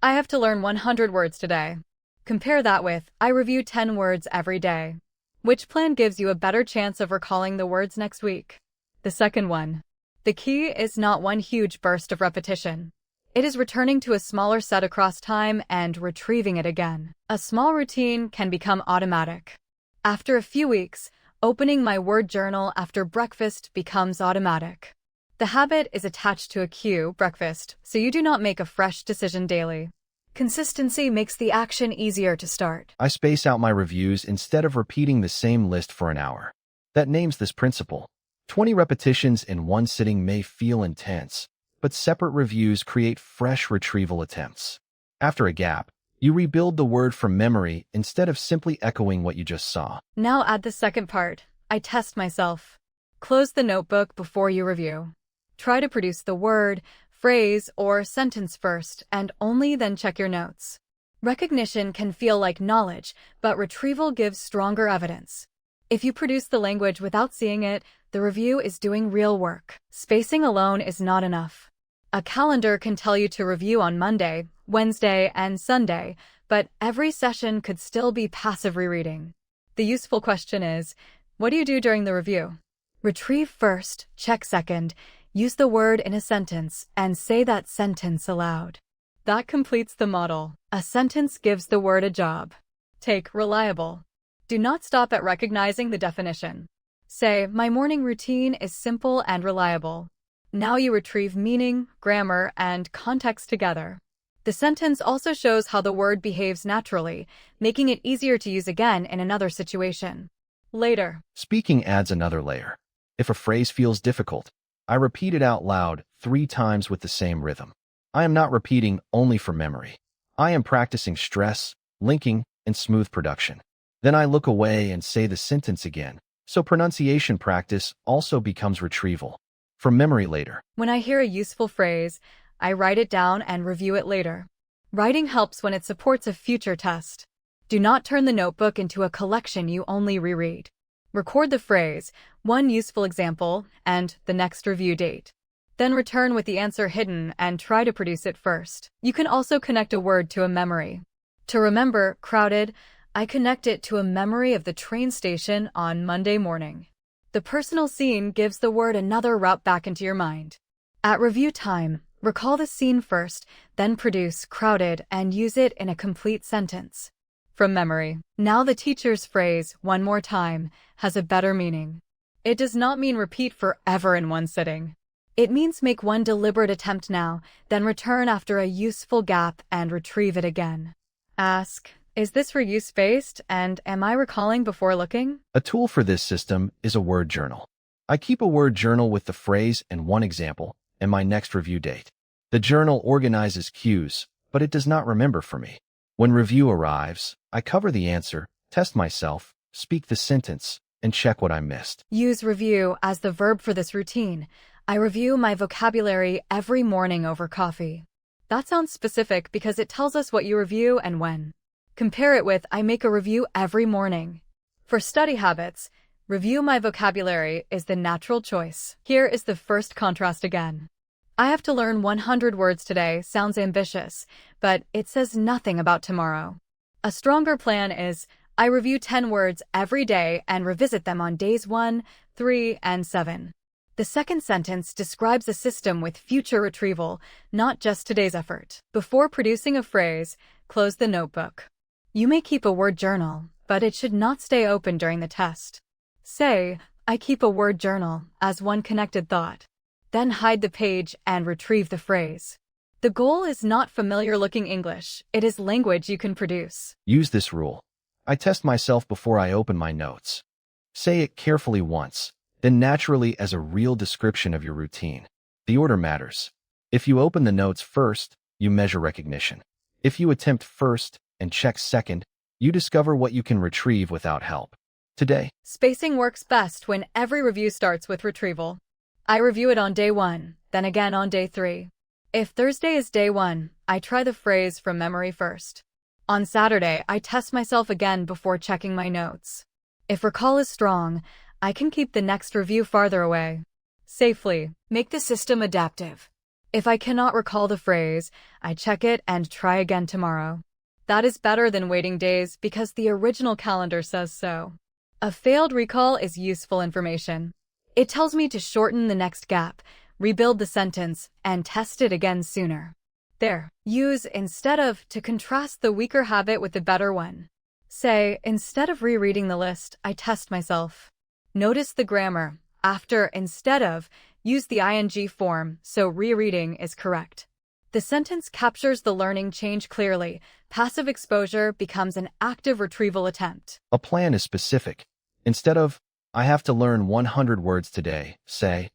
I have to learn 100 words today. Compare that with, I review 10 words every day. Which plan gives you a better chance of recalling the words next week? The second one. The key is not one huge burst of repetition. It is returning to a smaller set across time and retrieving it again. A small routine can become automatic. After a few weeks, opening my word journal after breakfast becomes automatic. The habit is attached to a cue, breakfast, so you do not make a fresh decision daily. Consistency makes the action easier to start. I space out my reviews instead of repeating the same list for an hour. That names this principle. 20 repetitions in one sitting may feel intense, but separate reviews create fresh retrieval attempts. After a gap, you rebuild the word from memory instead of simply echoing what you just saw. Now add the second part. I test myself. Close the notebook before you review. Try to produce the word, phrase, or sentence first, and only then check your notes. Recognition can feel like knowledge, but retrieval gives stronger evidence. If you produce the language without seeing it, the review is doing real work. Spacing alone is not enough. A calendar can tell you to review on Monday, Wednesday, and Sunday, but every session could still be passive rereading. The useful question is, what do you do during the review? Retrieve first, check second, use the word in a sentence, and say that sentence aloud. That completes the model. A sentence gives the word a job. Take reliable. Do not stop at recognizing the definition. Say, my morning routine is simple and reliable. Now you retrieve meaning, grammar, and context together. The sentence also shows how the word behaves naturally, making it easier to use again in another situation. Later. Speaking adds another layer. If a phrase feels difficult, I repeat it out loud 3 times with the same rhythm. I am not repeating only for memory. I am practicing stress, linking, and smooth production. Then I look away and say the sentence again, so pronunciation practice also becomes retrieval. From memory later. When I hear a useful phrase, I write it down and review it later. Writing helps when it supports a future test. Do not turn the notebook into a collection you only reread. Record the phrase, one useful example, and the next review date. Then return with the answer hidden and try to produce it first. You can also connect a word to a memory. To remember, crowded, I connect it to a memory of the train station on Monday morning. The personal scene gives the word another route back into your mind. At review time, recall the scene first, then produce crowded and use it in a complete sentence. From memory. Now the teacher's phrase, one more time, has a better meaning. It does not mean repeat forever in one sitting. It means make one deliberate attempt now, then return after a useful gap and retrieve it again. Ask, is this for use spaced, and am I recalling before looking? A tool for this system is a word journal. I keep a word journal with the phrase and one example, and my next review date. The journal organizes cues, but it does not remember for me. When review arrives, I cover the answer, test myself, speak the sentence, and check what I missed. Use review as the verb for this routine. I review my vocabulary every morning over coffee. That sounds specific because it tells us what you review and when. Compare it with I make a review every morning. For study habits, review my vocabulary is the natural choice. Here is the first contrast again. I have to learn 100 words today sounds ambitious, but it says nothing about tomorrow. A stronger plan is, I review 10 words every day and revisit them on days 1, 3, and 7. The second sentence describes a system with future retrieval, not just today's effort. Before producing a phrase, close the notebook. You may keep a word journal, but it should not stay open during the test. Say, I keep a word journal, as one connected thought. Then hide the page and retrieve the phrase. The goal is not familiar-looking English, it is language you can produce. Use this rule. I test myself before I open my notes. Say it carefully once, then naturally as a real description of your routine. The order matters. If you open the notes first, you measure recognition. If you attempt first and check second, you discover what you can retrieve without help. Today, Spacing works best when every review starts with retrieval. I review it on day 1, then again on day 3. If Thursday is day 1, I try the phrase from memory first. On Saturday, I test myself again before checking my notes. If recall is strong, I can keep the next review farther away. Safely, make the system adaptive. If I cannot recall the phrase, I check it and try again tomorrow. That is better than waiting days because the original calendar says so. A failed recall is useful information. It tells me to shorten the next gap, rebuild the sentence, and test it again sooner. There. Use instead of to contrast the weaker habit with the better one. Say, instead of rereading the list, I test myself. Notice the grammar. After instead of, use the ing form, so rereading is correct. The sentence captures the learning change clearly. Passive exposure becomes an active retrieval attempt. A plan is specific. Instead of, I have to learn 100 words today, say,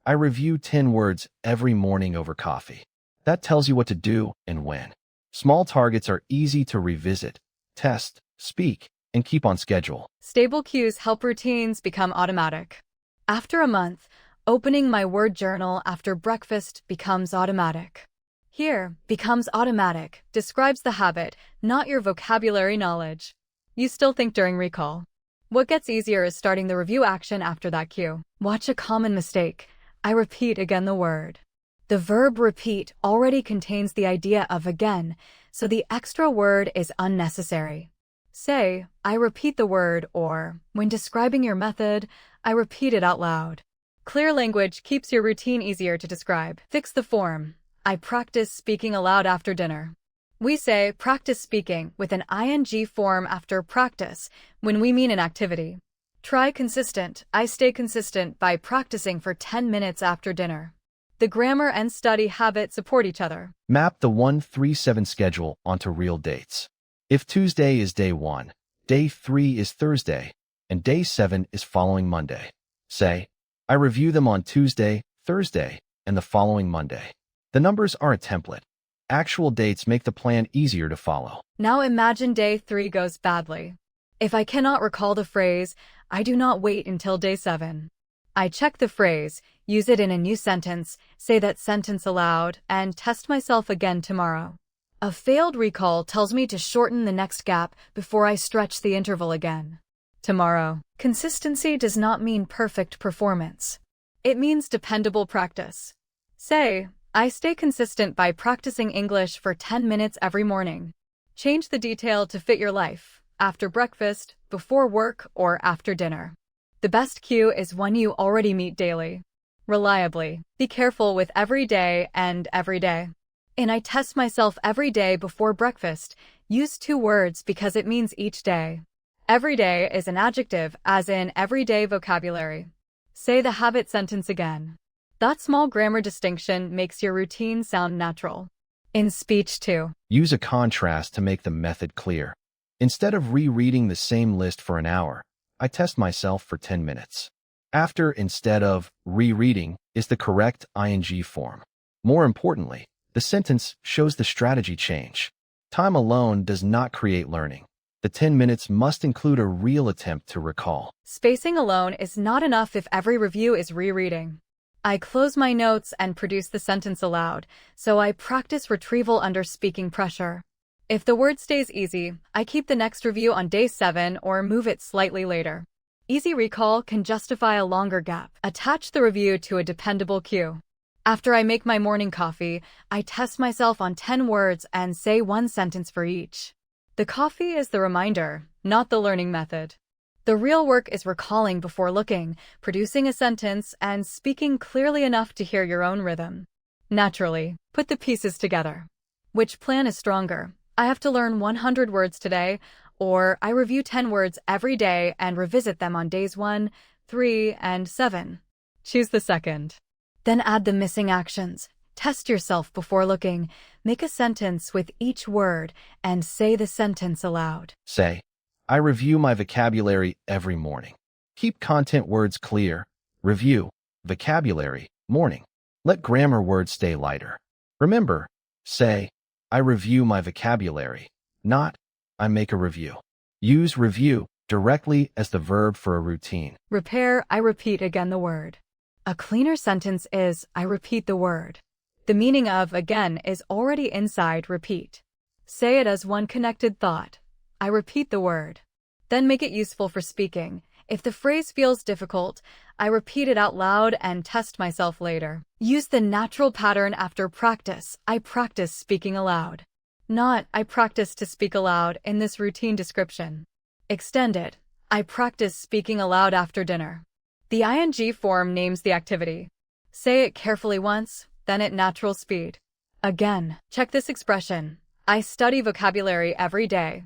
I review 10 words every morning over coffee. That tells you what to do and when. Small targets are easy to revisit, test, speak, and keep on schedule. Stable cues help routines become automatic. After a month, opening my word journal after breakfast becomes automatic. Here, becomes automatic describes the habit, not your vocabulary knowledge. You still think during recall. What gets easier is starting the review action after that cue. Watch a common mistake. I repeat again the word. The verb repeat already contains the idea of again, so the extra word is unnecessary. Say, I repeat the word, or, when describing your method, I repeat it out loud. Clear language keeps your routine easier to describe. Fix the form. I practice speaking aloud after dinner. We say practice speaking with an ing form after practice when we mean an activity. Try consistent. I stay consistent by practicing for 10 minutes after dinner. The grammar and study habit support each other. Map the 1-3-7 schedule onto real dates. If Tuesday is day 1, day 3 is Thursday, and day 7 is following Monday, say, I review them on Tuesday, Thursday, and the following Monday. The numbers are a template. Actual dates make the plan easier to follow. Now imagine day 3 goes badly. If I cannot recall the phrase, I do not wait until day 7. I check the phrase, use it in a new sentence, say that sentence aloud, and test myself again tomorrow. A failed recall tells me to shorten the next gap before I stretch the interval again. Tomorrow. Consistency does not mean perfect performance. It means dependable practice. Say, I stay consistent by practicing English for 10 minutes every morning. Change the detail to fit your life, after breakfast, before work, or after dinner. The best cue is one you already meet daily. Reliably. Be careful with every day and every day. In I test myself every day before breakfast, use 2 words because it means each day. Every day is an adjective, as in everyday vocabulary. Say the habit sentence again. That small grammar distinction makes your routine sound natural. In speech too. Use a contrast to make the method clear. Instead of rereading the same list for an hour, I test myself for 10 minutes. After instead of rereading is the correct ing form. More importantly, the sentence shows the strategy change. Time alone does not create learning. The 10 minutes must include a real attempt to recall. Spacing alone is not enough if every review is rereading. I close my notes and produce the sentence aloud, so I practice retrieval under speaking pressure. If the word stays easy, I keep the next review on day 7 or move it slightly later. Easy recall can justify a longer gap. Attach the review to a dependable cue. After I make my morning coffee, I test myself on 10 words and say 1 sentence for each. The coffee is the reminder, not the learning method. The real work is recalling before looking, producing a sentence, and speaking clearly enough to hear your own rhythm. Naturally, put the pieces together. Which plan is stronger? I have to learn 100 words today, or I review 10 words every day and revisit them on days 1, 3, and 7. Choose the second. Then add the missing actions. Test yourself before looking. Make a sentence with each word and say the sentence aloud. Say, I review my vocabulary every morning. Keep content words clear. Review, vocabulary, morning. Let grammar words stay lighter. Remember, say, I review my vocabulary, not, I make a review. Use review directly as the verb for a routine. Repair, I repeat again the word. A cleaner sentence is, I repeat the word. The meaning of again is already inside repeat. Say it as one connected thought. I repeat the word. Then make it useful for speaking. If the phrase feels difficult, I repeat it out loud and test myself later. Use the natural pattern after practice. I practice speaking aloud. Not, I practice to speak aloud in this routine description. Extend it. I practice speaking aloud after dinner. The ing form names the activity. Say it carefully once, then at natural speed. Again, check this expression. I study vocabulary every day.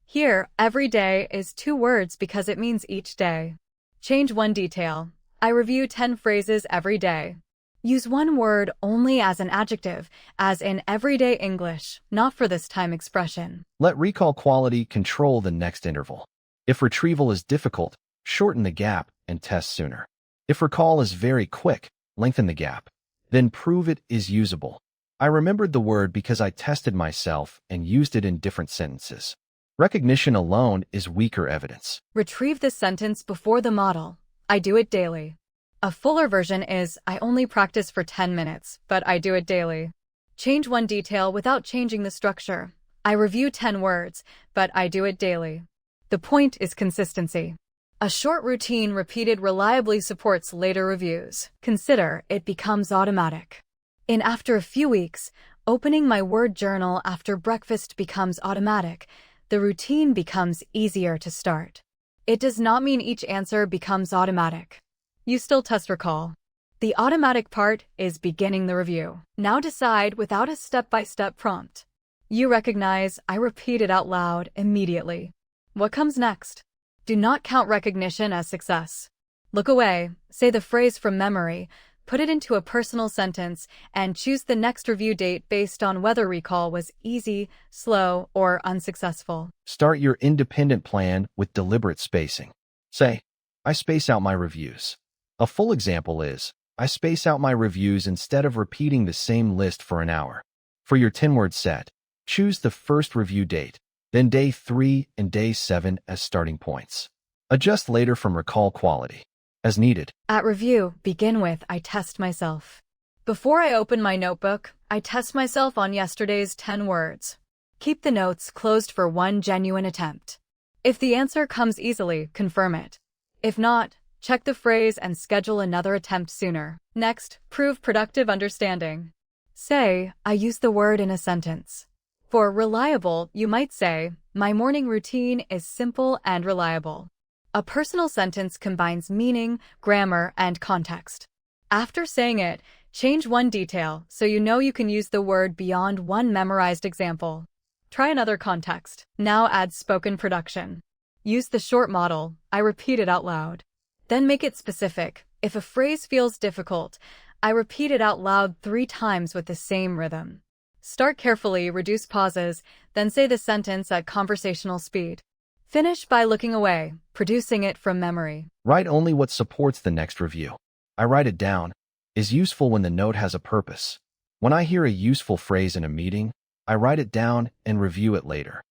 Here, every day is 2 words because it means each day. Change one detail. I review 10 phrases every day. Use one word only as an adjective, as in everyday English, not for this time expression. Let recall quality control the next interval. If retrieval is difficult, shorten the gap and test sooner. If recall is very quick, lengthen the gap. Then prove it is usable. I remembered the word because I tested myself and used it in different sentences. Recognition alone is weaker evidence. Retrieve this sentence before the model. I do it daily. A fuller version is, I only practice for 10 minutes, but I do it daily. Change one detail without changing the structure. I review 10 words, but I do it daily. The point is consistency. A short routine repeated reliably supports later reviews. Consider it becomes automatic. After a few weeks, opening my word journal after breakfast becomes automatic. The routine becomes easier to start. It does not mean each answer becomes automatic. You still test recall. The automatic part is beginning the review. Now decide without a step-by-step prompt. You recognize, I repeat it out loud immediately. What comes next? Do not count recognition as success. Look away, say the phrase from memory, put it into a personal sentence, and choose the next review date based on whether recall was easy, slow, or unsuccessful. Start your independent plan with deliberate spacing. Say, I space out my reviews. A full example is, I space out my reviews instead of repeating the same list for an hour. For your 10-word set, choose the first review date, then day 3 and day 7 as starting points. Adjust later from recall quality, as needed. At review, begin with, I test myself. Before I open my notebook, I test myself on yesterday's 10 words. Keep the notes closed for one genuine attempt. If the answer comes easily, confirm it. If not, check the phrase and schedule another attempt sooner. Next, prove productive understanding. Say, I use the word in a sentence. For reliable, you might say, my morning routine is simple and reliable. A personal sentence combines meaning, grammar, and context. After saying it, change one detail so you know you can use the word beyond one memorized example. Try another context. Now add spoken production. Use the short model, I repeat it out loud. Then make it specific. If a phrase feels difficult, I repeat it out loud 3 times with the same rhythm. Start carefully, reduce pauses, then say the sentence at conversational speed. Finish by looking away, producing it from memory. Write only what supports the next review. I write it down, is useful when the note has a purpose. When I hear a useful phrase in a meeting, I write it down and review it later.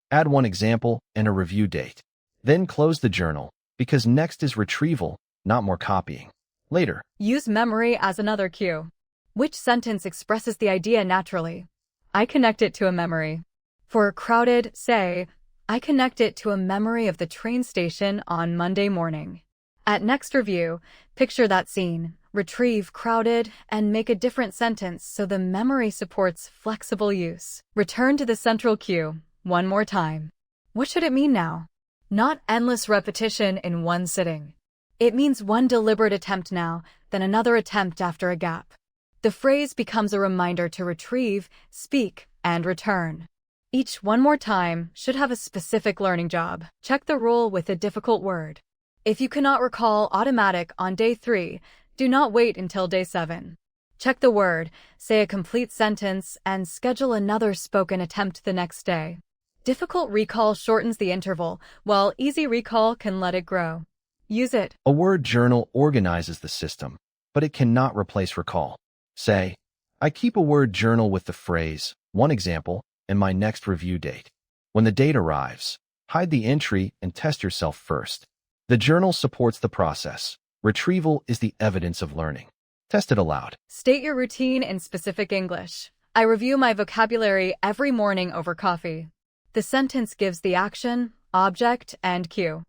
Add one example and a review date. Then close the journal, because next is retrieval, not more copying. Later. Use memory as another cue. Which sentence expresses the idea naturally? I connect it to a memory. For crowded, say, I connect it to a memory of the train station on Monday morning. At next review, picture that scene, retrieve crowded, and make a different sentence so the memory supports flexible use. Return to the central cue, one more time. What should it mean now? Not endless repetition in one sitting. It means one deliberate attempt now, then another attempt after a gap. The phrase becomes a reminder to retrieve, speak, and return. Each one more time should have a specific learning job. Check the rule with a difficult word. If you cannot recall automatic on day 3, do not wait until day 7. Check the word, say a complete sentence, and schedule another spoken attempt the next day. Difficult recall shortens the interval, while easy recall can let it grow. Use it. A word journal organizes the system, but it cannot replace recall. Say, I keep a word journal with the phrase, one example, and my next review date. When the date arrives, hide the entry and test yourself first. The journal supports the process. Retrieval is the evidence of learning. Test it aloud. State your routine in specific English. I review my vocabulary every morning over coffee. The sentence gives the action, object, and cue.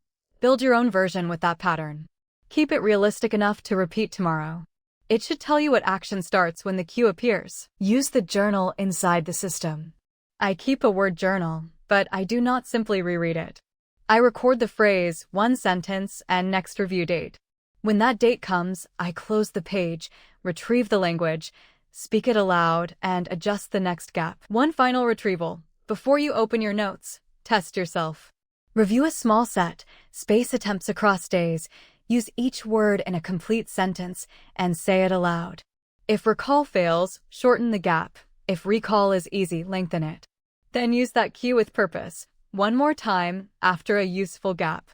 Build your own version with that pattern. Keep it realistic enough to repeat tomorrow. It should tell you what action starts when the cue appears. Use the journal inside the system. I keep a word journal, but I do not simply reread it. I record the phrase, one sentence, and next review date. When that date comes, I close the page, retrieve the language, speak it aloud, and adjust the next gap. One final retrieval. Before you open your notes, test yourself. Review a small set, space attempts across days, use each word in a complete sentence, and say it aloud. If recall fails, shorten the gap. If recall is easy, lengthen it. Then use that cue with purpose, one more time after a useful gap.